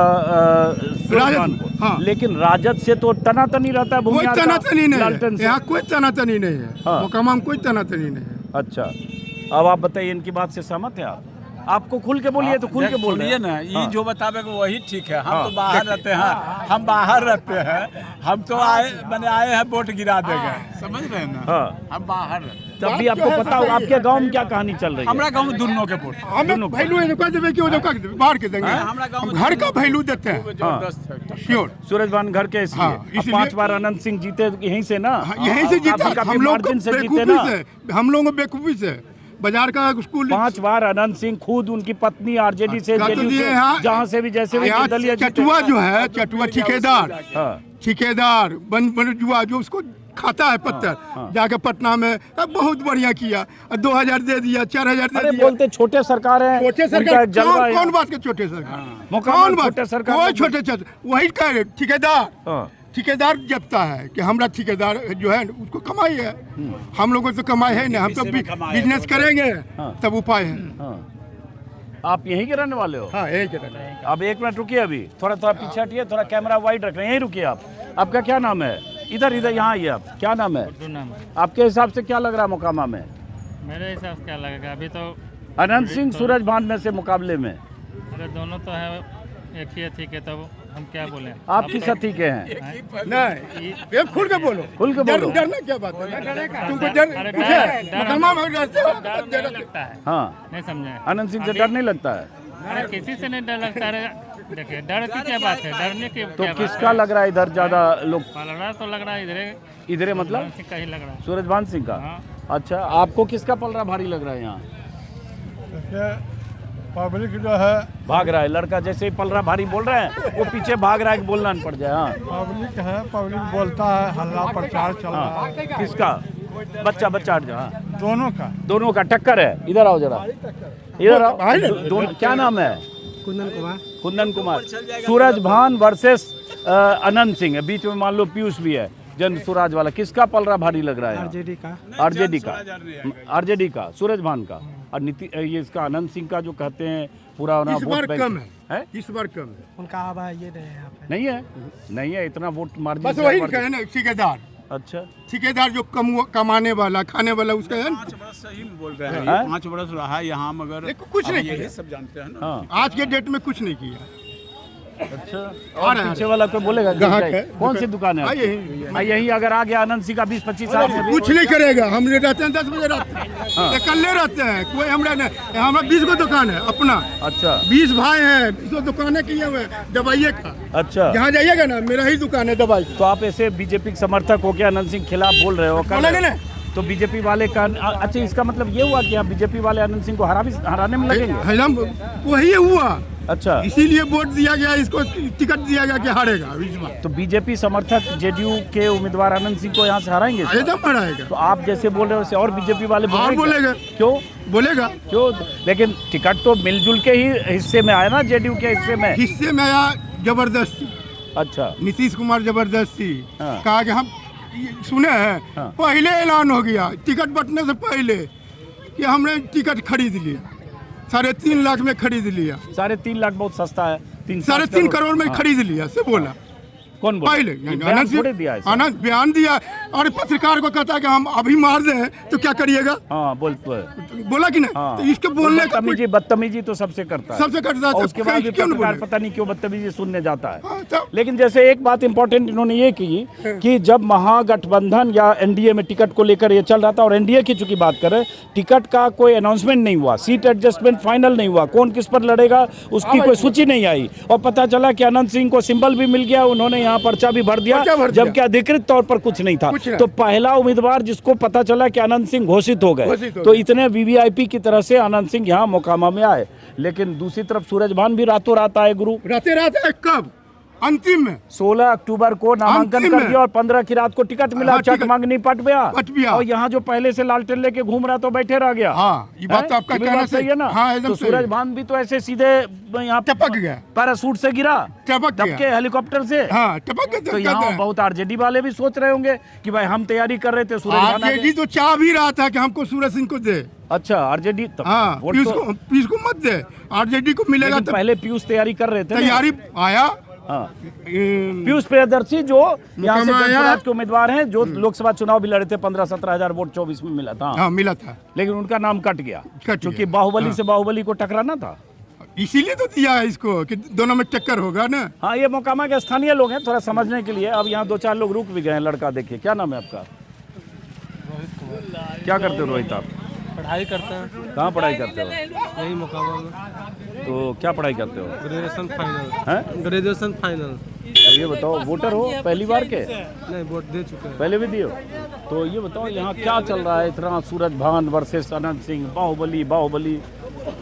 सूरजभान को, हाँ। लेकिन राजद से तो तनातनी रहता है कोई भूमिहार का, तनातनी नहीं लालटेन है, से। यहाँ कोई तनातनी नहीं है, हाँ। मोकामा में कोई तनातनी नहीं है। अच्छा, अब आप बताइए, इनकी बात से सहमत है आप? आपको खुल के बोलिए, तो खुल के बोल रहे सुनिए हैं। ना, ये हाँ। जो बतावे वही ठीक है। हम हाँ। तो बाहर रहते हैं, हम बाहर रहते हैं, हम तो आए हैं वोट गिरा देंगे, समझ रहे हैं ना। हाँ। हम बाहर रहते हैं, तब भी आपको पता होगा आपके गांव में क्या कहानी चल रही है। हमारा गाँव में दोनों के वोट हमें वैल्यू कह देवे कि वो जो कह देवे, बाहर के देंगे, हमारा गाँव हम में घर का वैल्यू देते हैं, जबरदस्त है। श्योर। सूरजभान घर के इसलिए, हाँ, अब इसलिए- 5 बार अनंत सिंह जीते यहीं से ना, यहीं से जीता, काफी हम लोग को मार्जिन से जीते बेवकूफी ना। से, हम लोगों को बेवकूफी से बाजार का स्कूल 5 बार अनंत सिंह, खुद उनकी पत्नी आरजेडी से, तो जेडीयू दिए से, यहाँ- जहाँ से भी जैसे भी यहाँ दलीय जीते। चटुआ जो है, चटुआ ठेकेदार, हाँ, ठेकेदार बन जुआ जो उसको खाता है पत्थर, जाके पटना में अब बहुत बढ़िया किया, 2000 दे दिया, 4000 दे अरे दिया। बोलते छोटे सरकार है, छोटे उनका सरकार एक जलवा है। कौन बात के छोटे सरकार, मोकामा कौन में बात, छोटे सरकार कोई में- छोटे छोटे वही कह रहे ठेकेदार, हाँ, ठेकेदार जपता है कि हमारा ठेकेदार जो है उसको कमाई है, हम लोगों को तो कमाई है नहीं, हम तो बिजनेस करेंगे तब उपाय है। हाँ। आप यहीं के रहने वाले हो? हाँ, यही कहते हैं। अब 1 मिनट रुकिए, अभी थोड़ा थोड़ा पीछे हटिए, थोड़ा कैमरा वाइड रख रहे हैं, यहीं रुकिए आप। आपका क्या नाम है? इधर इधर यहाँ आइए आप, क्या नाम है आपके? हिसाब से क्या लग रहा है मोकामा में? मेरे हिसाब से क्या लगेगा अभी तो? अनंत सिंह, सूरजभान में से मुकाबले में अरे दोनों तो है, एक ही अथी के, तब हम क्या बोले? आप किस अथी के हैं? नहीं, ये खुल के बोलो, खुल के बोलो। डरना क्या बात है? तुमको डर अरे कुछ डर- है? डर- मोकामा में रहते हो, डर डर नहीं लगता है, हाँ, नहीं समझे? अनंत सिंह से डर नहीं लगता है? अरे किसी से नहीं डर लगता है। देखिए डर की क्या बात है, डरने की तो क्या बात किसका लग रहा है इधर ज्यादा लोग? है? लग रहा तो लग रहा है इधरे मतलब इधर का ही लग रहा है। सूरजभान सिंह का? हाँ। अच्छा, आपको किसका पलड़ा भारी लग रहा है यहाँ? पब्लिक जो है, भाग रहा है लड़का, जैसे ही पलड़ा भारी बोल रहे हैं वो पीछे भाग रहा है कि बोलना न पड़ जाए। हाँ, पब्लिक है, पब्लिक बोलता है, हल्ला प्रचार चल रहा है, किसका? बच्चा बच्चा हट जा। हाँ। दोनों का। दोनों का टक्कर है। इधर आओ जरा, इधर आओ। दोनों, क्या नाम है? कुंदन कुमार। सूरजभान वर्सेस अनंत सिंह है, बीच में मान लो पीयूष भी है, जन स्वराज वाला। किसका पलड़ा भारी लग रहा है? आरजेडी का। आरजेडी का, सूरजभान का। और ये इसका अनंत सिंह का जो कहते हैं पूरा इस बार वोट कम बैंक है, इस बार कम है, उनका आवाज ये नहीं है यहाँ पे। नहीं है इतना वोट मार्जिन बस से वही बढ़- कहे ना, ठेकेदार, अच्छा, ठेकेदार जो कमाने वाला, खाने वाला, उसका है ना। 5 बरस सही में बोल रहे हैं, हाँ? ये 5 बरस रहा है यहाँ, मगर देखो, कुछ नहीं यही किया। सब जानते हैं ना। हाँ, आज के डेट में कुछ नहीं किया। अच्छा। आ और रहा है। पीछे वाला कोई बोलेगा? ग्राहक है, कौन सी दुकान है? हाँ, आपकी? यही। हाँ, यही अगर आ गया अनंत सिंह का 20-25 साल से कुछ नहीं करेगा, हम रहते हैं 10 बजे रात अकेले रहते हैं, कोई हमारा नहीं, हमारा 20 को दुकान है अपना, अच्छा 20 भाई हैं, 20 दुकानें किए हुए हैं दवाइये का। अच्छा। जहाँ जाइएगा ना, मेरा ही दुकान है दवाई की। तो आप ऐसे बीजेपी के समर्थक हो के अनंत सिंह खिलाफ बोल रहे हो? बोलेंगे ना, तो बीजेपी वाले का अच्छा, इसका मतलब ये हुआ कि आप बीजेपी वाले अनंत सिंह को हराने में लगेंगे? हम वही हुआ, अच्छा, इसीलिए वोट दिया गया, इसको टिकट दिया गया कि हारेगा इस बार। तो बीजेपी समर्थक जेडीयू के उम्मीदवार अनंत सिंह को यहाँ से हराएंगे इस बार? एकदम हराएगा, तो आप जैसे बोल रहे हो वैसे और बीजेपी वाले बोल और रहे हैं क्या? बोलेगा। क्यों बोलेगा, क्यों? लेकिन टिकट तो मिलजुल के ही हिस्से में आया ना, जेडीयू के हिस्से में। हिस्से में आया जबरदस्ती, अच्छा, नीतीश कुमार जबरदस्ती हाँ। कहा कि हम सुने हैं, हाँ। पहले ऐलान हो गया टिकट बंटने से पहले कि हमने टिकट खरीद लिया, 3.5 लाख में खरीद लिया, 3.5 लाख बहुत सस्ता है। 3.5 करोड़ में हाँ। खरीद लिया से बोला कौन बोला? पहले। बयान थोड़े दिया है सर। आनंद बयान दिया और पत्रकार को कहता है कि हम अभी मार दें तो क्या करिएगा, हाँ बोलते हैं। बोला कि नहीं? हाँ। तो इसके बोलने का कुछ- बदतमीजी तो सबसे करता है, सबसे करता है, और तो उसके बाद भी क्यों नहीं पत्रकार बोलेगा? पता नहीं क्यों बदतमीजी सुनने जाता है। हाँ, तो लेकिन जैसे एक बात इंपॉर्टेंट इन्होंने ये की कि जब महागठबंधन या एनडीए में टिकट को लेकर ये चल रहा था, और एनडीए की चूंकि बात करें, टिकट का कोई अनाउंसमेंट नहीं हुआ, सीट एडजस्टमेंट फाइनल नहीं हुआ, कौन किस पर लड़ेगा उसकी कोई सूची नहीं आई, और पता चला कि अनंत सिंह को सिंबल भी मिल गया, उन्होंने यहाँ पर्चा भी भर दिया, पर्चा भर दिया। जबकि अधिकृत तौर पर कुछ नहीं था। कुछ नहीं। तो पहला उम्मीदवार जिसको पता चला कि अनंत सिंह घोषित हो गए, घोषित हो तो गए। इतने वीवीआईपी की तरह से अनंत सिंह यहाँ मोकामा में आए। लेकिन दूसरी तरफ सूरजभान भी रातों रात आए गुरु। रहते कब अंतिम में 16 अक्टूबर को नामांकन अंतिम कर में। दिया और 15 की रात को टिकट मिला। हाँ, चट टिकट- मांगनी पट पट गया। गया। और यहाँ जो पहले से लालटेन लेके घूम रहा तो बैठे रह गया। हाँ, ये बात हैं? तो आपका ये भी कहना बात सही है ना। हाँ, एकदम तो सही है। सूरजभान भी तो ऐसे सीधे यहाँ टपक गया। पैराशूट से गिरा, टपक टपके गया। हेलीकॉप्टर से। हाँ, टपक गया। तो यहाँ बहुत आरजेडी वाले भी सोच रहे होंगे कि भाई हम तैयारी कर रहे थे, सूरजभान आ आरजेडी गए। तो चाह भी रहा था कि हमको सूरज सिंह को दे। अच्छा आरजेडी हाँ, वोट पीयूष तो- को मत दे, आरजेडी को मिलेगा लेकिन तो पहले पीयूष तैयारी कर रहे थे ना। तैयारी आया। हाँ। पीयूष प्रियदर्शी जो यहाँ से मुकामा आया। जनसुराज के उम्मीदवार हैं, जो लोकसभा चुनाव भी लड़े थे, 15-17 हजार वोट 24 में मिला था। हाँ, मिला था। लेकिन उनका नाम कट गया कट क्योंकि गया। बाहुबली हाँ। से बाहुबली को टकराना था। इसीलिए तो दिया है इसको कि दोनों में टक्कर होगा ना। हाँ, ये मोकामा के स्थानीय लोग हैं, थोड़ा समझने के लिए। अब यहाँ 2-4 लोग रुक भी गए हैं। लड़का देखिए, क्या नाम है आपका? क्या करते हो रोहित आप? पढ़ाई करते हैं, कहाँ पढ़ाई करते हो? यही मुकामा में। तो क्या पढ़ाई करते हो? Graduation final. हैं? Graduation final. तो ये बताओ, वोटर हो पहली बार के? नहीं, वोट दे चुके हैं। पहले भी दियो। तो ये बताओ यहाँ क्या चल रहा है? इतना सूरजभान वर्सेस अनंत सिंह, बाहुबली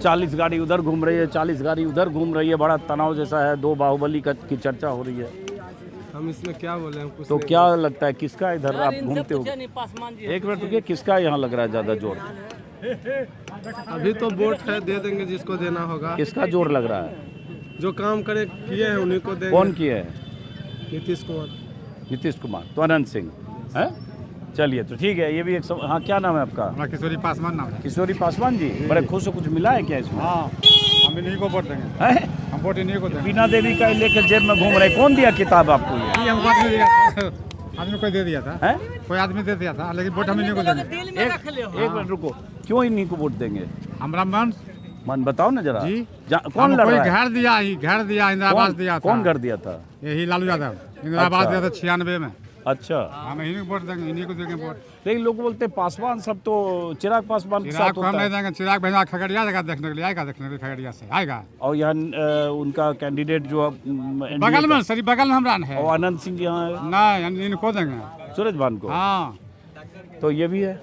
40 गाड़ी उधर घूम रही है, 40 गाड़ी उधर घूम रही है। बड़ा तनाव जैसा है, दो बाहुबली की चर्चा हो रही है। हम इसमें क्या बोले हैं कुछ तो क्या लगता है किसका इधर आप घूमते हो? एक मिनट रुकिए, किसका यहाँ लग रहा है ज़्यादा जोर? अभी तो वोट है, दे देंगे जिसको देना होगा। किसका जोर लग रहा है? जो काम करे किए हैं उन्हीं को देंगे। कौन किया है? नीतीश कुमार। नीतीश कुमार। तो अनंत सिंह है। चलिए, तो ठीक है। ये भी एक हाँ, क्या नाम है आपका? किशोरी पासवान नाम है। किशोरी पासवान जी, बड़े खुश हो। कुछ मिला है क्या इसमें? हाँ, हम इन्हीं को वोट देंगे। हैं? हम वोट इन्हीं को देंगे। बीना देवी का लेकर जेब में घूम रहे। कौन दिया किताब आपको ये? हमको आदमी दिया था। आदमी कोई दे दिया था। हैं? कोई आदमी दे दिया था, लेकिन वोट हम इन्हीं को देंगे। एक मिनट रुको, क्यों इन्हीं को वोट देंगे? हमारा मन बताओ ना जरा। जी। कौन लड़ कोई रहा है? घर दिया, इंदिरा आवास दिया था। कौन घर दिया था? यही लालू यादव, इंदिरा आवास दिया था 96 में। अच्छा, हम इन्हीं को वोट देंगे, इन्हीं को देंगे वोट। लेकिन लोग बोलते हैं पासवान सब तो चिराग पासवान के चिराग साथ को हम होता नहीं है। देंगे। चिराग भेजा खगड़िया जगह देखने के लिए, आएगा देखने के लिए, खगड़िया से आएगा। और यहाँ उनका कैंडिडेट जो NDA बगल का- में, सरी बगल में हमरा है। और अनंत सिंह यहाँ है, नहीं, इनको देंगे। सूरजभान को। हाँ, तो ये भी है,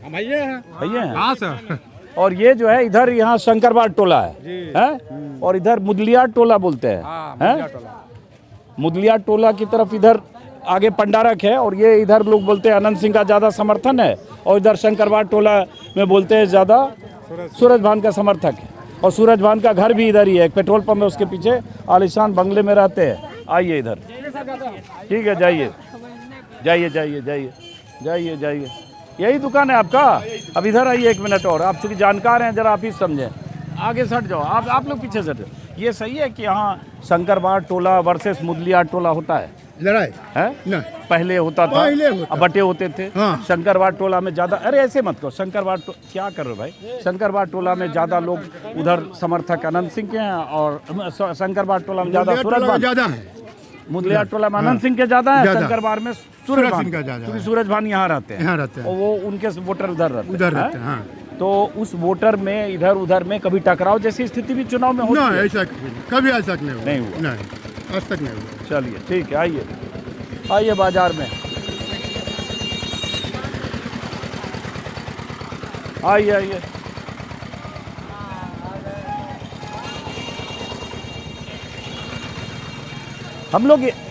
हम ये है। भैया है। हाँ सर। और ये जो है इधर यहाँ शंकरवाड़ टोला है? और इधर मुदलियार टोला बोलते हैं। हैं? मुदलियार टोला की तरफ इधर आगे पंडारक है, और ये इधर लोग बोलते हैं अनंत सिंह का ज़्यादा समर्थन है, और इधर शंकरवाड़ टोला में बोलते हैं ज़्यादा सूरजभान का समर्थक है। और सूरजभान का घर भी इधर ही है, एक पेट्रोल पंप है उसके पीछे, आलिशान बंगले में रहते हैं। आइए इधर, ठीक है, जाइए जाइए जाइए जाइए जाइए जाइए। यही दुकान है आपका? अब इधर आइए 1 मिनट और। आप चूँकि जानकार हैं, जरा आप ही समझें। आगे सट जाओ, आप लोग पीछे सट जाओ। ये सही है कि यहाँ शंकरवाड़ टोला वर्सेस मुदलियार टोला होता है? लड़ाई है? नहीं, पहले होता था, पहले होता। अब बटे होते थे। हाँ। शंकरवाड़ टोला में ज्यादा, अरे ऐसे मत करो, क्या कर रहे हो भाई? शंकरवाड़ टोला में ज्यादा लोग उधर समर्थक अनंत सिंह के हैं, और शंकरवाड़ टोला में ज्यादा सूरजभान। ज्यादा है। मुदलियार टोला में अनंत सिंह के ज्यादा है, ज्यादा। शंकरवाड़ में सूरज सूरजभान सिंह का ज्यादा है। क्योंकि सूरजभान यहाँ रहते हैं। यहाँ रहते हैं। और वो उनके वोटर उधर रहते हैं। उधर हैं? रहते हैं, हाँ। तो उस वोटर में इधर उधर में कभी टकराव जैसी स्थिति भी चुनाव में होती नहीं, है? ऐसा कभी ऐसा नहीं हुआ। नहीं हुआ। नहीं, आज तक नहीं हुआ। चलिए, ठीक है, आइए आइए बाजार में, आइए आइए।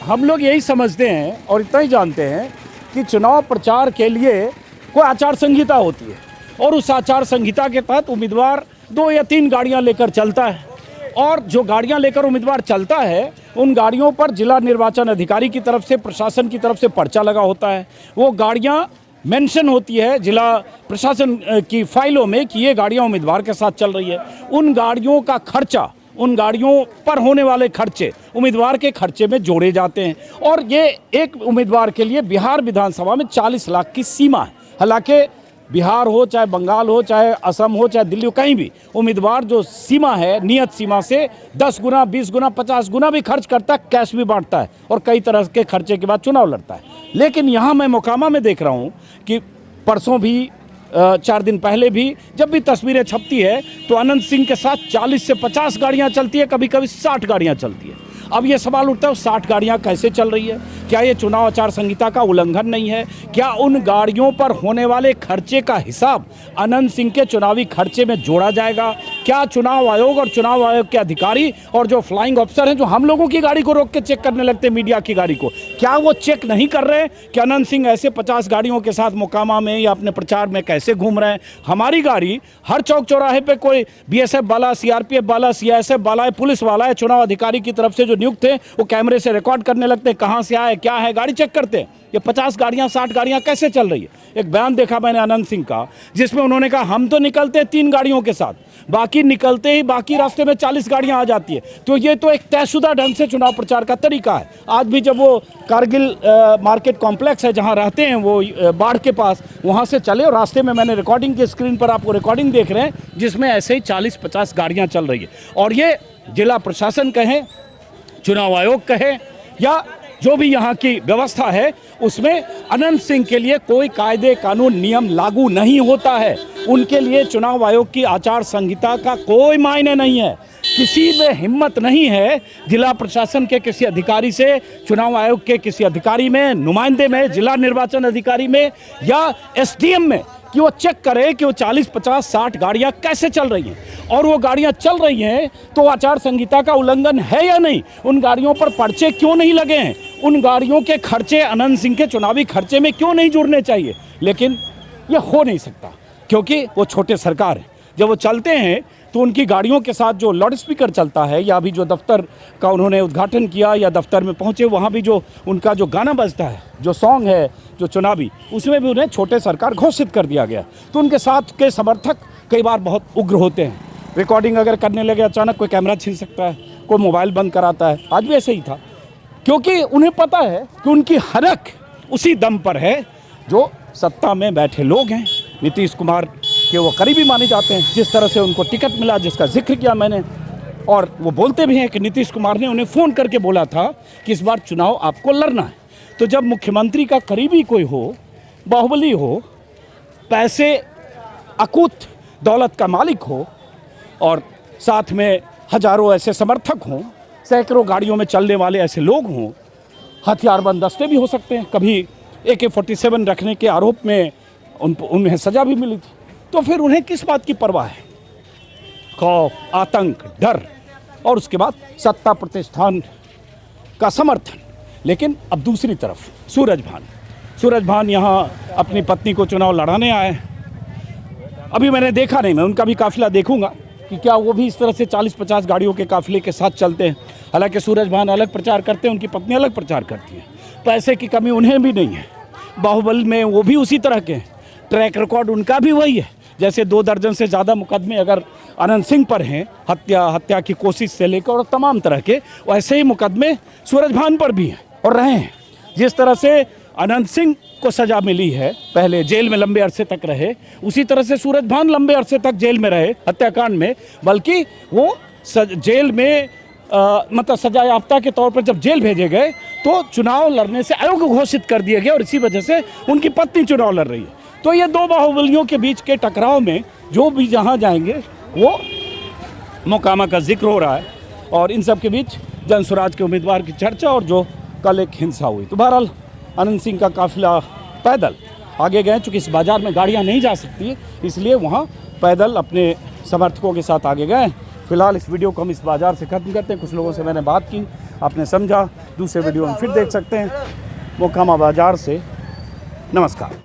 हम लोग यही समझते हैं और इतना ही जानते हैं कि चुनाव प्रचार के लिए कोई आचार संहिता होती है, और उस आचार संहिता के तहत उम्मीदवार 2 या 3 गाड़ियां लेकर चलता है, और जो गाड़ियां लेकर उम्मीदवार चलता है उन गाड़ियों पर जिला निर्वाचन अधिकारी की तरफ से, प्रशासन की तरफ से पर्चा लगा होता है। वो गाड़ियां मेंशन होती है जिला प्रशासन की फाइलों में कि ये गाड़ियां उम्मीदवार के साथ चल रही है। उन गाड़ियों का खर्चा, उन गाड़ियों पर होने वाले खर्चे उम्मीदवार के खर्चे में जोड़े जाते हैं, और ये एक उम्मीदवार के लिए बिहार विधानसभा में 40 लाख की सीमा है। हालांकि बिहार हो, चाहे बंगाल हो, चाहे असम हो, चाहे दिल्ली हो, कहीं भी उम्मीदवार जो सीमा है, नियत सीमा से 10 गुना, 20 गुना, 50 गुना भी खर्च करता है, कैश भी बांटता है, और कई तरह के खर्चे के बाद चुनाव लड़ता है। लेकिन यहाँ मैं मोकामा में देख रहा हूँ कि परसों भी 4 दिन पहले भी जब भी तस्वीरें छपती है तो अनंत सिंह के साथ 40 से 50 गाड़ियाँ चलती है, कभी कभी 60 गाड़ियाँ चलती है। अब ये सवाल उठता है 60 गाड़ियाँ कैसे चल रही है? क्या ये चुनाव आचार संहिता का उल्लंघन नहीं है? क्या उन गाड़ियों पर होने वाले खर्चे का हिसाब अनंत सिंह के चुनावी खर्चे में जोड़ा जाएगा? क्या चुनाव आयोग और चुनाव आयोग के अधिकारी और जो फ्लाइंग ऑफिसर हैं जो हम लोगों की गाड़ी को रोक के चेक करने लगते हैं, मीडिया की गाड़ी को, क्या वो चेक नहीं कर रहे हैं कि अनंत सिंह ऐसे 50 गाड़ियों के साथ मोकामा में या अपने प्रचार में कैसे घूम रहे हैं? हमारी गाड़ी हर चौक चौराहे पे कोई बीएसएफ वाला, सीआरपीएफ वाला, सीआईएसएफ वाला है, पुलिस वाला है, चुनाव अधिकारी की तरफ से जो नियुक्त है वो कैमरे से रिकॉर्ड करने लगते हैं, कहाँ से आए, क्या है, गाड़ी चेक करते हैं। ये 50 गाड़ियाँ 60 गाड़ियाँ कैसे चल रही है? एक बयान देखा मैंने अनंत सिंह का, जिसमें उन्होंने कहा हम तो निकलते हैं 3 गाड़ियों के साथ, बाकी निकलते ही बाकी रास्ते में 40 गाड़ियां आ जाती है। तो ये तो एक तयशुदा ढंग से चुनाव प्रचार का तरीका है। आज भी जब वो कारगिल मार्केट कॉम्प्लेक्स है जहां रहते हैं वो बाढ़ के पास, वहां से चले और रास्ते में मैंने रिकॉर्डिंग की स्क्रीन पर आपको रिकॉर्डिंग देख रहे हैं जिसमें ऐसे ही 40-50 गाड़ियाँ चल रही है। और ये जिला प्रशासन कहें, चुनाव आयोग कहे या जो भी यहाँ की व्यवस्था है, उसमें अनंत सिंह के लिए कोई कायदे कानून नियम लागू नहीं होता है। उनके लिए चुनाव आयोग की आचार संहिता का कोई मायने नहीं है। किसी में हिम्मत नहीं है जिला प्रशासन के किसी अधिकारी से, चुनाव आयोग के किसी अधिकारी में, नुमाइंदे में, जिला निर्वाचन अधिकारी में या एसडीएम में कि वो चेक करे कि वो 40, 50, 60 गाड़ियाँ कैसे चल रही हैं, और वो गाड़ियाँ चल रही हैं तो आचार संहिता का उल्लंघन है या नहीं, उन गाड़ियों पर पर्चे क्यों नहीं लगे हैं, उन गाड़ियों के खर्चे अनंत सिंह के चुनावी खर्चे में क्यों नहीं जुड़ने चाहिए। लेकिन ये हो नहीं सकता क्योंकि वो छोटे सरकार है। जब वो चलते हैं तो उनकी गाड़ियों के साथ जो लाउड स्पीकर चलता है, या अभी जो दफ्तर का उन्होंने उद्घाटन किया या दफ्तर में पहुंचे वहाँ भी जो उनका जो गाना बजता है, जो सॉन्ग है जो चुनावी, उसमें भी उन्हें छोटे सरकार घोषित कर दिया गया। तो उनके साथ के समर्थक कई बार बहुत उग्र होते हैं। रिकॉर्डिंग अगर करने लगे अचानक कोई कैमरा छीन सकता है, कोई मोबाइल बंद कराता है। आज भी ऐसे ही था क्योंकि उन्हें पता है कि उनकी हनक उसी दम पर है जो सत्ता में बैठे लोग हैं। नीतीश कुमार के वो करीबी माने जाते हैं, जिस तरह से उनको टिकट मिला जिसका जिक्र किया मैंने, और वो बोलते भी हैं कि नीतीश कुमार ने उन्हें फ़ोन करके बोला था कि इस बार चुनाव आपको लड़ना है। तो जब मुख्यमंत्री का करीबी कोई हो, बाहुबली हो, पैसे अकूत दौलत का मालिक हो और साथ में हजारों ऐसे समर्थक हों, सैकड़ों गाड़ियों में चलने वाले ऐसे लोग हों, हथियारबंद दस्ते भी हो सकते हैं, कभी AK-47 रखने के आरोप में उन्हें सज़ा भी मिली थी, तो फिर उन्हें किस बात की परवाह है? खौफ, आतंक, डर और उसके बाद सत्ता प्रतिष्ठान का समर्थन। लेकिन अब दूसरी तरफ सूरज भान यहाँ अपनी पत्नी को चुनाव लड़ाने आए। अभी मैंने देखा नहीं, मैं उनका भी काफिला देखूंगा कि क्या वो भी इस तरह से 40-50 गाड़ियों के काफिले के साथ चलते हैं। हालांकि सूरज भान अलग प्रचार करते हैं, उनकी पत्नी अलग प्रचार करती है। पैसे की कमी उन्हें भी नहीं है। बाहुबल में वो भी उसी तरह के हैं, ट्रैक रिकॉर्ड उनका भी वही है। जैसे 2 दर्जन से ज़्यादा मुकदमे अगर अनंत सिंह पर हैं, हत्या की कोशिश से लेकर और तमाम तरह के, वैसे ही मुकदमे सूरज भान पर भी हैं और रहे हैं। जिस तरह से अनंत सिंह को सज़ा मिली है, पहले जेल में लंबे अरसे तक रहे, उसी तरह से सूरज भान लंबे अरसे तक जेल में रहे हत्याकांड में। बल्कि वो जेल में मतलब सजा याफ्ता के तौर पर जब जेल भेजे गए तो चुनाव लड़ने से अयोग्य घोषित कर दिए गए और इसी वजह से उनकी पत्नी चुनाव लड़ रही है। तो ये 2 बाहुबलियों के बीच के टकराव में जो भी जहाँ जाएंगे वो मोकामा का जिक्र हो रहा है और इन सब के बीच जनसुराज के उम्मीदवार की चर्चा और जो कल एक हिंसा हुई। तो बहरहाल अनंत सिंह का काफिला पैदल आगे गए, चूँकि इस बाज़ार में गाड़ियाँ नहीं जा सकती इसलिए वहाँ पैदल अपने समर्थकों के साथ आगे गए। फिलहाल इस वीडियो को हम इस बाज़ार से ख़त्म करते हैं। कुछ लोगों से मैंने बात की, आपने समझा। दूसरे वीडियो में फिर देख सकते हैं। मोकामा बाज़ार से नमस्कार।